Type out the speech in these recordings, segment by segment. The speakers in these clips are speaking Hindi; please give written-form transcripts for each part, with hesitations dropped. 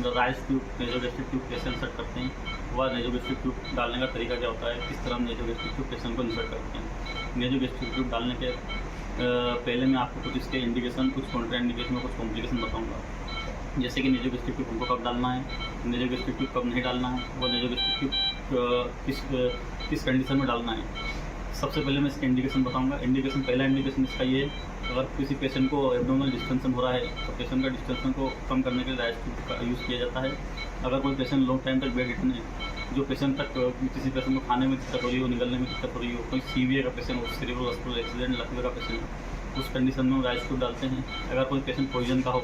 राइस ट्यूब नेजोगैस्ट्रिक ट्यूब कैसे इंसर्ट करते हैं, वह नेजोगैस्ट्रिक ट्यूब डालने का तरीका क्या होता है, किस तरह हम नेजोगैस्ट्रिक ट्यूब पेशेंट को इंसर्ट करते हैं। नेजोगैस्ट्रिक ट्यूब डालने के पहले मैं आपको कुछ इसके इंडिकेशन, कुछ कॉन्ट्रा इंडिकेशन और कुछ कॉम्प्लिकेशन बताऊँगा। जैसे कि नेजोगैस्ट्रिक ट्यूब हमको कब डालना है, नेजोगैस्ट्रिक ट्यूब कब नहीं डालना है, वो नेजोगैस्ट्रिक ट्यूब किस कंडीशन में डालना है। सबसे पहले मैं इसका इंडिकेशन बताऊंगा। इंडिकेशन, पहला इंडिकेशन इसका ये है, अगर किसी पेशेंट को एब्डोमिनल डिस्टेंशन हो रहा है तो पेशेंट का डिस्टेंशन को कम करने के लिए राइस ट्यूब का यूज़ किया जाता है। अगर कोई पेशेंट लॉन्ग टाइम तक बेड रिटर्न है, जो पेशेंट तक किसी पेशेंट को खाने में दिक्कत हो रही हो, निकलने में दिक्कत हो रही हो, कोई सीवियर का पेशेंट हो, सेरेब्रोवास्कुलर एक्सीडेंट लगने का पेशेंट है, उस कंडीशन में राइस ट्यूब डालते हैं। अगर कोई पेशेंट पॉइजन का हो,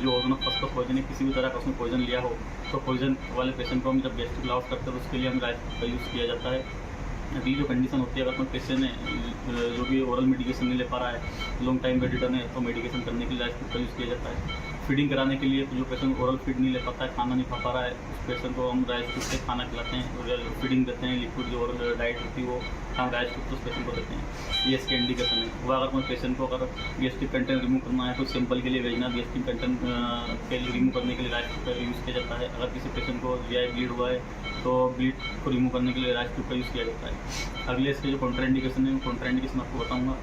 जो ऑर्गन ऑफ फर्स्ट पॉइजन है, किसी भी तरह का उसने पॉइजन लिया हो, तो पॉइजन वाले पेशेंट को हम जब गैस्ट्रिक लॉस करते हैं तो उसके लिए हम राइस ट्यूब का यूज़ किया जाता है। अगली जो कंडीशन होती है, अगर कोई पेशेंट है जो भी ओरल मेडिकेशन नहीं ले पा रहा है, लॉन्ग टाइम बेड रिटर्न है, तो मेडिकेशन करने के लिए राइस ट्यूब का यूज़ किया जाता है। फीडिंग कराने के लिए, जो पेशेंट ओरल फीड नहीं ले पाता है, खाना नहीं खा पा रहा है, उस पेशेंट को हम राइस ट्यूब से खाना खिलाते हैं और फीडिंग देते हैं। लिक्विड जो ओरल डाइट होती है वो हम राइस ट्यूब से उस पेशेंट को देते हैं। ये इसके इंडिकेशन है। वह अगर कोई पेशेंट को अगर गैस्ट्रिक कंटेंट रिमूव करना है तो सिंपल के लिए वेजना गैस्ट्रिक कंटेंट के लिए रिमूव करने के लिए राइस ट्यूब का यूज़ किया जाता है। अगर किसी पेशेंट को GI ब्लीड हुआ है तो ब्लीड को रिमूव करने के लिए राइस ट्यूब का यूज़ किया जाता है। अगले इसके जो कॉन्ट्रा इंडिकेशन है, कॉन्ट्रा इंडिकेशन आपको बताऊँगा।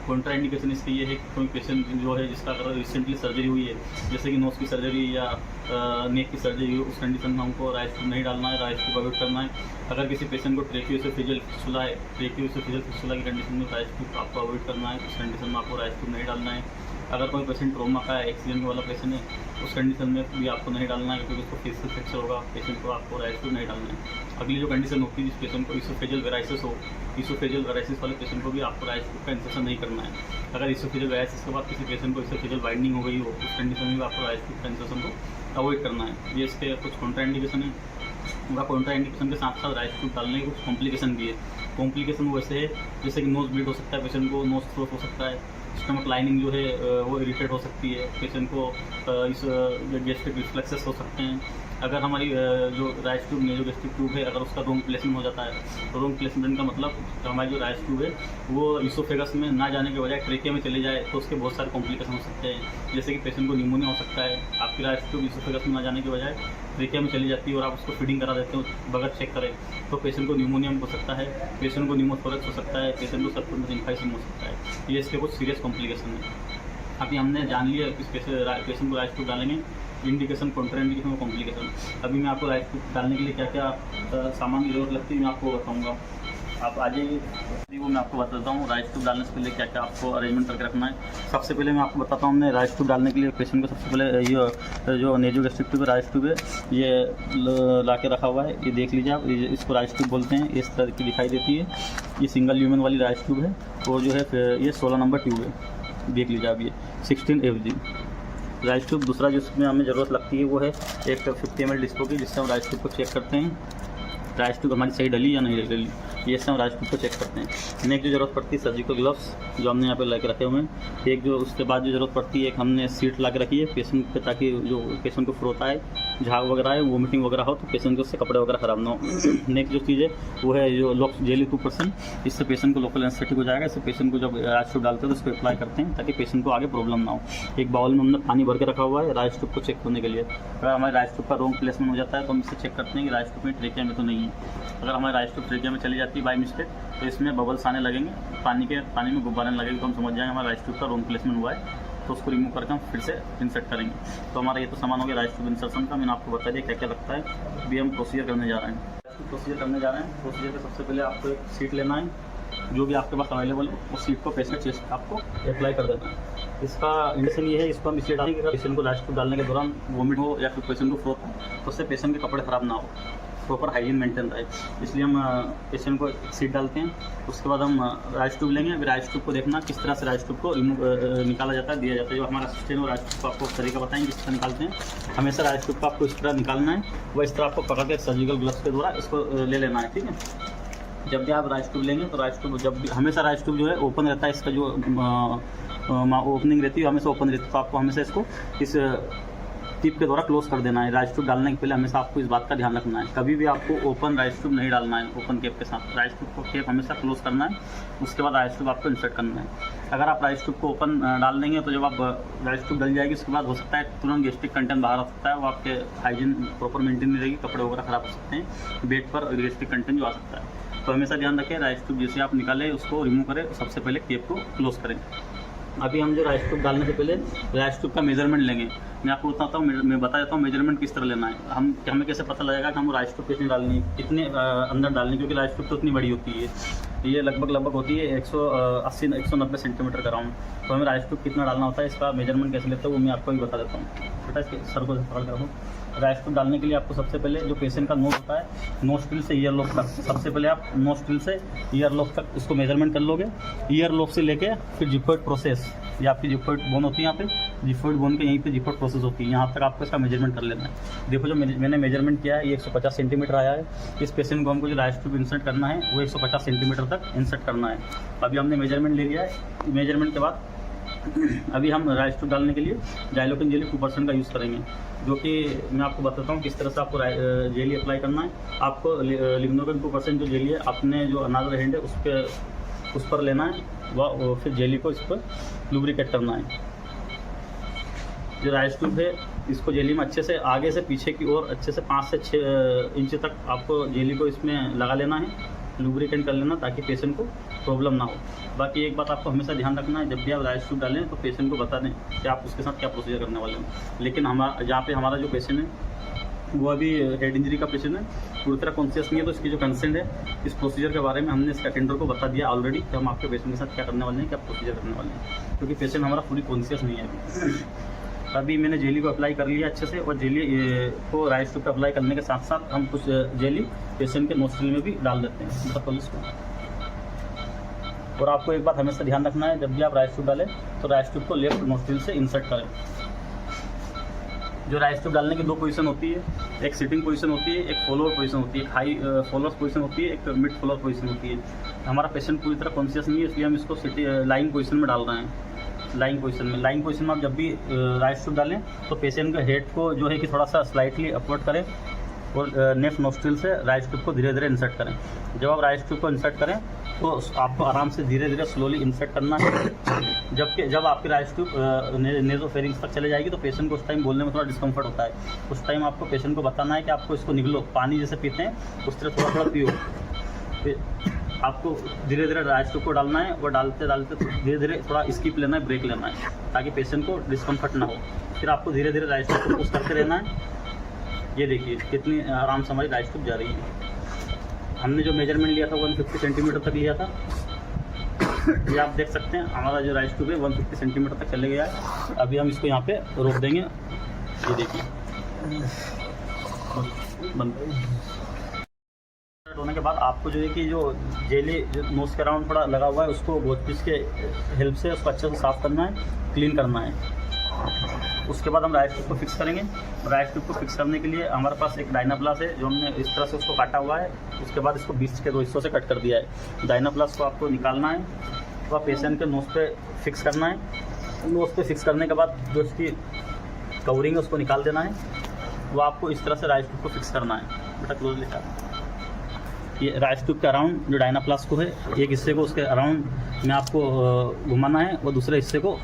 कॉन्ट्रा इंडिकेशन इसके ये है कि कोई पेशेंट जो है जिसका अगर रिसेंटली सर्जरी हुई है, जैसे कि नोज़ की सर्जरी या नेक की सर्जरी हो, उस कंडीशन में हमको राइस ट्यूब नहीं डालना है, राइस ट्यूब अवॉइड करना है। अगर किसी पेशेंट को ट्रेकियोएसोफेजियल फिस्टुला है, ट्रेकियोएसोफेजियल फिस्टुला की कंडीशन में राइस ट्यूब आपको अवॉइड करना है, उस कंडीशन में आपको राइस ट्यूब नहीं डालना है। अगर कोई पेशेंट ट्रोमा का है, एक्सीडेंट वाला पेशेंट है, उस कंडीशन में भी आपको नहीं डालना है, क्योंकि उसको फेशियल फ्रैक्चर होगा, पेशेंट को आपको राइस ट्यूब नहीं डालना है। अगली जो कंडीशन होती है, जिस पेशेंट को इसोफेजियल वेराइसिस हो, इसोफेजियल वेराइसिस वाले पेशेंट को भी आपको राइस ट्यूब का इंसेशन नहीं करना है। अगर इसोफेजियल वेराइसिस के बाद किसी पेशेंट को इसोफेजियल वाइडनिंग हो गई हो, उस कंडीशन में भी आपको राइस ट्यूब का इंसेशन को अवॉइड करना है। ये इसके कुछ कॉन्ट्रा इंडिकेशन है। उनका कॉन्ट्रा इंडिकेशन के साथ साथ राइस ट्यूब डालने के कुछ कॉम्प्लिकेशन भी है। कॉम्प्लिकेशन वैसे है जैसे कि नोज ब्लीड हो सकता है, पेशेंट को नोज थ्रोट हो सकता है, स्टमक लाइनिंग जो है वो इरिटेट हो सकती है, पेशेंट को इस गैस्ट्रिक रिफ्लेक्सेस हो सकते हैं। अगर हमारी जो राइस ट्यूब नेजोगैस्ट्रिक ट्यूब है, अगर उसका रॉन्ग प्लेसमेंट हो जाता है, तो रॉन्ग प्लेसमेंट का मतलब हमारी जो राइस ट्यूब है वो इसोफेगस में ना जाने के बजाय ट्रेकिया में चले जाए, तो उसके बहुत सारे कॉम्प्लिकेशन हो सकते हैं। जैसे कि पेशेंट को निमोनिया हो सकता है, आपकी राइस ट्यूब इसोफेगस में ना जाने के बजाय ट्रेकिया में चली जाती है और आप उसको फीडिंग करा देते हो बगैर चेक करें, तो पेशेंट को निमोनिया हो सकता है, पेशेंट को न्यूमोथोरेक्स हो सकता है, पेशेंट को सबकुछ इन्फेक्शन हो सकता है। ये इसके कुछ सीरियस कॉम्प्लिकेशन है। अभी हमने जान लिया किस पेशेंट को राइस ट्यूब डालेंगे, इंडिकेशन, कॉन्ट्रा इंडिकेशन और कॉम्प्लिकेशन। अभी मैं आपको राइस ट्यूब डालने के लिए क्या क्या सामान की जरूरत लगती है मैं आपको बताऊंगा। आप आ जाइए, वो मैं आपको बताता हूँ राइस ट्यूब डालने से पहले क्या क्या आपको अरेंजमेंट करके रखना है। सबसे पहले मैं आपको बताता हूँ, हमने राइस ट्यूब डालने के लिए पेशेंट को सबसे पहले ये जो नेजोगैस्ट्रिक ट्यूब राइस ट्यूब है ये ला के रखा हुआ है। ये देख लीजिए आप, इसको राइस ट्यूब बोलते हैं, इस तरह की दिखाई देती है। ये सिंगल ल्यूमेन वाली राइस ट्यूब है और जो है ये 16 नंबर ट्यूब है, देख लीजिए आप, ये 16 FG राइस ट्यूब। दूसरा जिसमें हमें ज़रूरत लगती है वो है एक 50 ml डिस्पो की, जिससे हम राइस ट्यूब को चेक करते हैं राइस ट्यूब हमारी सही डली या नहीं डली, ये से हम राइस ट्यूब को चेक करते हैं। नेक्स्ट जो ज़रूरत पड़ती है सर्जिकल ग्लव्स, जो हमने यहाँ पे ला के रखे हुए हैं। एक जो उसके बाद जो ज़रूरत पड़ती है, एक हमने सीट ला के रखी है पेशेंट पे, ताकि जो पेशेंट को फ्रो होता है, झाग वगैरह है, वोमिटिंग वगैरह हो तो पेशेंट को उससे कपड़े वगैरह ख़राब ना हो। नेक्स्ट जो चीज़ है वो है जो लॉक्स जेली 2%, इससे पेशेंट को लोकल एनेस्थेटिक हो जाएगा। इससे पेशेंट को जब राइस ट्यूब डालते हैं तो उसको अप्लाई करते हैं ताकि पेशेंट को आगे प्रॉब्लम ना हो। एक बाउल में हमने पानी भर के रखा हुआ है राइस ट्यूब को चेक करने के लिए। अगर हमारे राइस ट्यूब का रॉन्ग प्लेसमेंट हो जाता है तो हम इससे चेक करते हैं कि राइस ट्यूब में ट्रेकिया में तो नहीं है। अगर हमारे राइस ट्यूब ट्रेकिया में चली जाती है बाई मिस्टेक, तो इसमें बबल्स आने लगेंगे, पानी में गुब्बारे लगेंगे, तो हम समझ जाएंगे हमारा राइस ट्यूब का रॉन्ग प्लेसमेंट हुआ है, तो उसको रिमूव करके हम फिर से इंसर्ट करेंगे। तो हमारा ये तो सामान हो गया राइस ट्यूब इंसर्शन का। मैंने आपको बता दिया क्या क्या लगता है। अभी हम प्रोसीजर करने जा रहे हैं। प्रोसीजर के सबसे पहले आपको एक सीट लेना है, जो भी आपके पास अवेलेबल हो, उस सीट को पेशेंट चेस्ट आपको अप्लाई कर देना है। इसका इंडिकेशन ये है, इसको हम इसलिए डालेंगे अगर पेशेंट को राइस ट्यूब डालने के दौरान वोमिट हो या फिर पेशेंट को फ्रो हो, तो उससे पेशेंट के कपड़े ख़राब ना हो, प्रॉपर हाइजीन मेंटेन रहे, इसलिए हम पेशेंट को सीट डालते हैं। उसके बाद हम राइस ट्यूब लेंगे। अभी राइस ट्यूब को देखना किस तरह से राइस ट्यूब को निकाला जाता है, दिया जाता है। जो हमारा असिस्टेंट और राइस ट्यूब को आपको तरीका बताएंगे किस तरह निकालते हैं। हमेशा राइस ट्यूब को आपको इस तरह निकालना है, वह इस तरह आपको पकड़ के सर्जिकल ग्लव्स के द्वारा इसको ले लेना है, ठीक है। जब भी आप राइस ट्यूब लेंगे तो राइस ट्यूब जब भी हमेशा राइस ट्यूब जो है ओपन रहता है, इसका जो ओपनिंग रहती है हमेशा ओपन रहती है, तो आपको हमेशा इसको इस टिप के द्वारा क्लोज कर देना है। राइस ट्यूब डालने के पहले हमेशा आपको इस बात का ध्यान रखना है, कभी भी आपको ओपन राइस ट्यूब नहीं डालना है। ओपन कैप के साथ राइस ट्यूब को कैप हमेशा क्लोज करना है, उसके बाद राइस ट्यूब आपको इंसर्ट करना है। अगर आप राइस ट्यूब को ओपन डाल देंगे तो जब आप राइस ट्यूब डल जाएगी उसके बाद हो सकता है तुरंत गैस्ट्रिक कंटेंट बाहर आ सकता है, वो आपके हाइजीन प्रॉपर मेंटेन नहीं रहेगी, कपड़े वगैरह खराब हो सकते हैं, बेड पर गैस्ट्रिक कंटेंट जो आ सकता है। तो हमेशा ध्यान रखें, राइस ट्यूब जैसे आप निकालें उसको रिमूव करें, सबसे पहले कैप को क्लोज करें। अभी हम जो राइस ट्यूब डालने से पहले राइस ट्यूब का मेजरमेंट लेंगे। मैं आपको बताता हूँ, मैं बता देता हूँ मेजरमेंट किस तरह लेना है। हमें कैसे पता लगेगा कि हम राइस ट्यूब कितनी डालनी है, कितने अंदर डालनी है, क्योंकि राइस ट्यूब तो इतनी बड़ी होती है, ये लगभग होती है 180-190 सेंटीमीटर का राउंड। तो हमें राइस ट्यूब कितना डालना होता है, इसका मेजरमेंट कैसे लेते हैं वो मैं आपको भी बता देता हूँ। बेटा इसके सर को पकड़ कर रखो। राइस ट्यूब डालने के लिए आपको सबसे पहले जो पेशेंट का नोज होता है, नोस्ट्रिल से ईयर लोब तक, सबसे पहले आप नोस्ट्रिल से ईयर लोब तक इसको मेजरमेंट कर लोगे। ईयर लोब से लेके फिर जिफॉइड प्रोसेस, ये आपकी जिफॉइड बोन होती है, यहाँ पे जिफॉइड बोन के यहीं पे जिफॉइड प्रोसेस होती है, यहाँ तक आपको इसका मेजरमेंट कर लेना है। देखो जो मैंने मेजरमेंट किया है ये 150 सेंटीमीटर आया है। इस पेशेंट को हमको जो राइस ट्यूब इंसर्ट करना है वो 150 सेंटीमीटर तक इंसर्ट करना है। अभी हमने मेजरमेंट ले लिया है। मेजरमेंट के बाद अभी हम राइस ट्यूब डालने के लिए जाइलोकेन जेली 2% का यूज़ करेंगे, जो कि मैं आपको बताता हूँ किस तरह से आपको जेली अप्लाई करना है। आपको लिग्नोकेन 2% जो जेली है अपने जो अनादर हैंड है उस पर लेना है, वह फिर जेली को इस पर लुब्रिकेट करना है। जो राइस ट्यूब है इसको जेली में अच्छे से आगे से पीछे की ओर अच्छे से 5 से 6 इंच तक आपको जेली को इसमें लगा लेना है, लुब्रिकेट कर लेना, ताकि पेशेंट को प्रॉब्लम ना हो। बाकी एक बात आपको हमेशा ध्यान रखना है, जब भी आप राइस ट्यूब डालें तो पेशेंट को बता दें कि आप उसके साथ क्या प्रोसीजर करने वाले हैं। लेकिन जहाँ पे हमारा जो पेशेंट है वो अभी हेड इंजरी का पेशेंट है, पूरी तरह कॉन्शियस नहीं है, तो इसकी जो कंसेंट है इस प्रोसीजर के बारे में हमने इसका अटेंडर को बता दिया ऑलरेडी कि हम आपके पेशेंट के साथ क्या करने वाले हैं, क्या प्रोसीजर करने वाले हैं, क्योंकि पेशेंट हमारा पूरी कॉन्शियस नहीं है। अभी मैंने जेली को अप्लाई कर लिया अच्छे से, और जेली को राइस ट्यूब पर अप्लाई करने के साथ साथ हम कुछ जेली पेशेंट के नोस्ट्रिल में भी डाल देते हैं, मतलब इसको। और आपको एक बात हमेशा ध्यान रखना है, जब भी आप राइस ट्यूब डालें तो राइस ट्यूब को लेफ्ट नोस्ट्रिल से इंसर्ट करें। जो राइस ट्यूब डालने की 2 पोजीशन होती है, एक सिटिंग पोजीशन होती है, एक फॉलोअर पोजीशन होती है, एक हाई फॉलोअर पोजीशन होती है, एक मिड फॉलोअर पोजीशन होती है। हमारा पेशेंट पूरी तरह कॉन्शियस नहीं है, इसलिए हम इसको लाइंग पोजीशन में डाल रहे हैं। लाइंग पोजीशन में आप जब भी राइस ट्यूब डालें तो पेशेंट का हेड को जो है कि थोड़ा सा स्लाइटली अपवर्ड करें और नेफ्ट नोस्ट्रिल से राइस ट्यूब को धीरे धीरे इंसर्ट करें। जब आप राइस ट्यूब को इंसर्ट करें तो आपको आराम से धीरे धीरे स्लोली इंसर्ट करना है। जब आपकी राइस ट्यूब नेज़ोफेरिंग्स तक चले जाएगी तो पेशेंट को उस टाइम बोलने में थोड़ा डिस्कम्फर्ट होता है। उस टाइम आपको पेशेंट को बताना है कि आपको इसको निगलो, पानी जैसे पीते हैं उस तरह थोड़ा थोड़ा पियो। आपको धीरे धीरे राइस ट्यूब को डालना है, और डालते धीरे धीरे थोड़ा स्किप लेना है, ब्रेक लेना है, ताकि पेशेंट को डिस्कम्फर्ट ना हो। फिर आपको धीरे धीरे राइस ट्यूब को पुश करते रहना है। ये देखिए कितनी आराम से हमारी राइस ट्यूब जा रही है। हमने जो मेजरमेंट लिया था 150 सेंटीमीटर तक लिया था, ये आप देख सकते हैं हमारा जो राइस ट्यूब है 150 सेंटीमीटर तक चले गया है। अभी हम इसको यहाँ पे रोक देंगे, ये देखिए बंद होने के बाद आपको जो है कि जो जेली जो नोज के अराउंड थोड़ा लगा हुआ है उसको बोथपीस के हेल्प से उसको अच्छे से साफ़ करना है, क्लीन करना है। उसके बाद हम राइस ट्यूब को फिक्स करेंगे। राइस ट्यूब को फिक्स करने के लिए हमारे पास एक डायनाप्लास है जो हमने इस तरह से उसको काटा हुआ है। उसके बाद इसको बीच के 2 हिस्सों से कट कर दिया है। डायनाप्लास को आपको निकालना है, वह पेशेंट के नोज पे फिक्स करना है। नोज पे फिक्स करने के बाद जो इसकी कवरिंग है उसको निकाल देना है। वो आपको इस तरह से राइस ट्यूब को फिक्स करना है। बेटा क्लोज लिखा, ये राइस ट्यूब के अराउंड जो डायनाप्लास को है, एक हिस्से को उसके अराउंड में आपको घुमाना है और दूसरे हिस्से को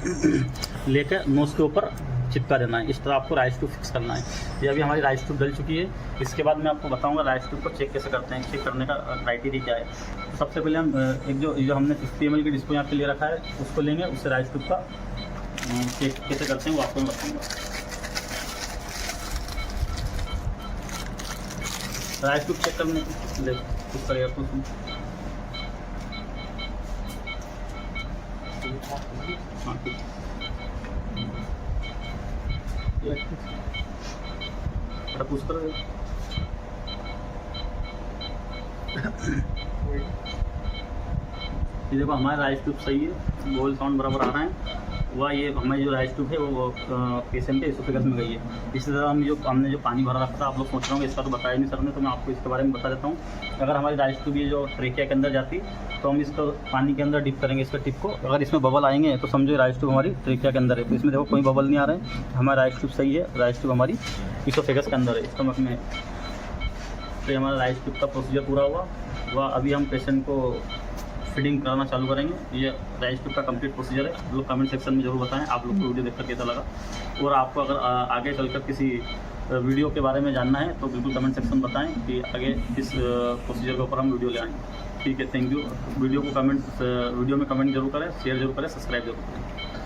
लेकर नोज के ऊपर चिपका देना है। इस तरह आपको राइस ट्यूब फिक्स करना है। ये अभी हमारी राइस ट्यूब डल चुकी है। इसके बाद मैं आपको बताऊंगा राइस ट्यूब को चेक कैसे करते हैं, चेक करने का क्राइटेरिया क्या है। तो सबसे पहले हम एक जो हमने 50 ml की डिस्पो यहाँ पे ले रखा है उसको लेंगे, उससे राइस ट्यूब का चेक कैसे करते हैं वो आपको मैं बताऊँगा। राइस ट्यूब चेक करने कुछ करेगा तो हाँ ठीक पुश करो। ये देखो हमारा राइस ट्यूब सही है, गोल साउंड बराबर आ रहा है। हुआ ये हमारी जो राइस ट्यूब है वो पेशेंट के इसोफेगस में गई है। इसी तरह हमने जो पानी भरा रखा था, आप लोग सोच रहे होंगे इसका तो बताया नहीं सर ने, तो मैं आपको इसके बारे में बता देता हूँ। अगर हमारी राइस ट्यूब ये जो ट्रेकिया के अंदर जाती तो हम इसको पानी के अंदर डिप करेंगे इसका टिप को। अगर इसमें बबल आएंगे तो समझो राइस ट्यूब हमारी ट्रेकिया के अंदर है। तो इसमें देखो कोई बबल नहीं आ रहा है, हमारा राइस ट्यूब सही है, राइस ट्यूब हमारी इसोफेगस के अंदर है स्टमक में। तो हमारा राइस ट्यूब का प्रोसीजर पूरा हुआ। अभी हम पेशेंट को फीडिंग कराना चालू करेंगे। ये राइस ट्यूब का कंप्लीट प्रोसीजर है। आप लोग कमेंट सेक्शन में जरूर बताएं आप लोग को वीडियो देखकर कैसा लगा, और आपको अगर आगे चलकर किसी वीडियो के बारे में जानना है तो बिल्कुल कमेंट सेक्शन बताएं कि आगे किस प्रोसीजर के ऊपर हम वीडियो ले आएँ। ठीक है, थैंक यू। वीडियो में कमेंट जरूर करें, शेयर जरूर करें, सब्सक्राइब जरूर करें।